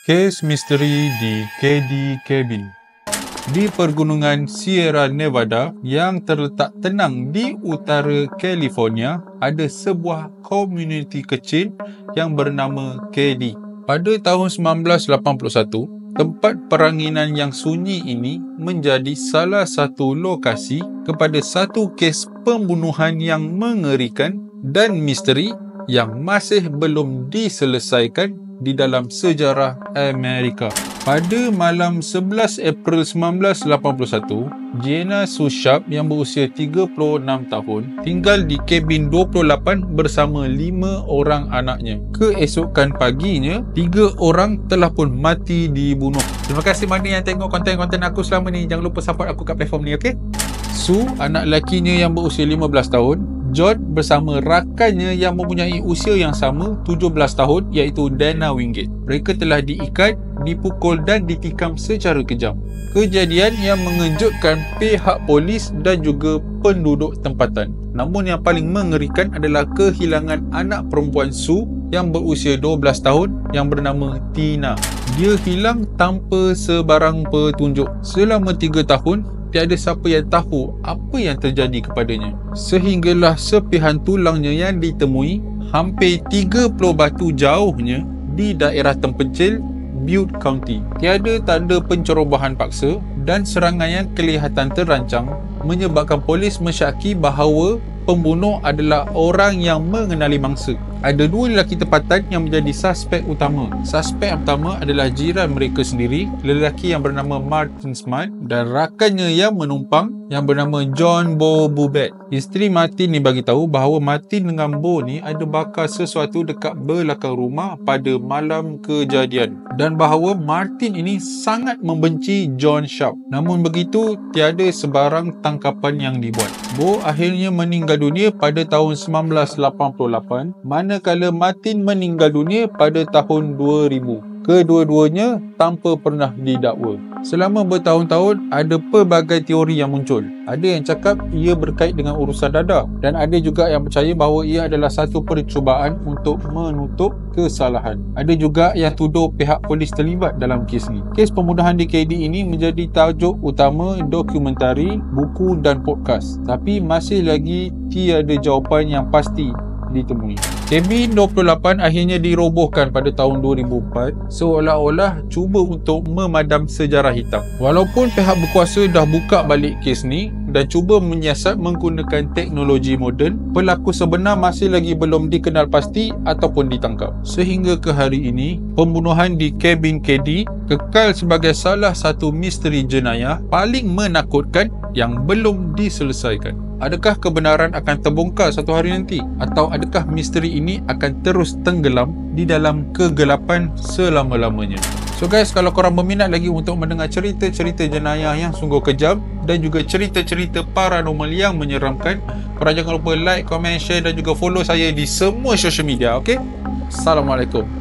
Kes misteri di KD Cabin. Di pergunungan Sierra Nevada yang terletak tenang di utara California, ada sebuah komuniti kecil yang bernama KD. Pada tahun 1981, tempat peranginan yang sunyi ini menjadi salah satu lokasi kepada satu kes pembunuhan yang mengerikan dan misteri yang masih belum diselesaikan di dalam sejarah Amerika. Pada malam 11 April 1981, Gianna Sushap yang berusia 36 tahun tinggal di kabin 28 bersama 5 orang anaknya. Keesokan paginya, 3 orang telah pun mati dibunuh. Terima kasih mana yang tengok konten-konten aku selama ni. Jangan lupa support aku kat platform ni, okey? Sue, anak lakinya yang berusia 15 tahun, John bersama rakannya yang mempunyai usia yang sama 17 tahun iaitu Dana Wingate. Mereka telah diikat, dipukul dan ditikam secara kejam. Kejadian yang mengejutkan pihak polis dan juga penduduk tempatan. Namun yang paling mengerikan adalah kehilangan anak perempuan Sue yang berusia 12 tahun yang bernama Tina. Dia hilang tanpa sebarang petunjuk. Selama 3 tahun, tiada siapa yang tahu apa yang terjadi kepadanya. Sehinggalah sepihan tulangnya yang ditemui hampir 30 batu jauhnya di daerah terpencil Butte County. Tiada tanda pencerobohan paksa dan serangan yang kelihatan terancang menyebabkan polis mensyaki bahawa pembunuh adalah orang yang mengenali mangsa. Ada 2 lelaki tempatan yang menjadi suspek utama. Suspek yang pertama adalah jiran mereka sendiri, lelaki yang bernama Martin Smart, dan rakannya yang menumpang yang bernama John Bo Bubet. Isteri Martin ni bagi tahu bahawa Martin dengan Bo ni ada bakar sesuatu dekat belakang rumah pada malam kejadian, dan bahawa Martin ini sangat membenci John Sharp. Namun begitu, tiada sebarang tangkapan yang dibuat. Bo akhirnya meninggal dunia pada tahun 1988, manakala Martin meninggal dunia pada tahun 2000. Kedua-duanya tanpa pernah didakwa. Selama bertahun-tahun, ada pelbagai teori yang muncul. Ada yang cakap ia berkait dengan urusan dadah, dan ada juga yang percaya bahawa ia adalah satu percubaan untuk menutup kesalahan. Ada juga yang tuduh pihak polis terlibat dalam kes ni. Kes pembunuhan di KD ini menjadi tajuk utama dokumentari, buku dan podcast. Tapi masih lagi tiada jawapan yang pasti ditemui. Kabin 28 akhirnya dirobohkan pada tahun 2004 seolah-olah cuba untuk memadam sejarah hitam. Walaupun pihak berkuasa dah buka balik kes ni dan cuba menyiasat menggunakan teknologi moden, pelaku sebenar masih lagi belum dikenal pasti ataupun ditangkap. Sehingga ke hari ini, pembunuhan di kabin KD kekal sebagai salah satu misteri jenayah paling menakutkan yang belum diselesaikan. Adakah kebenaran akan terbongkar satu hari nanti? Atau adakah misteri ini akan terus tenggelam di dalam kegelapan selama-lamanya? So guys, kalau korang berminat lagi untuk mendengar cerita-cerita jenayah yang sungguh kejam dan juga cerita-cerita paranormal yang menyeramkan, korang jangan lupa like, komen, share dan juga follow saya di semua social media, ok? Assalamualaikum.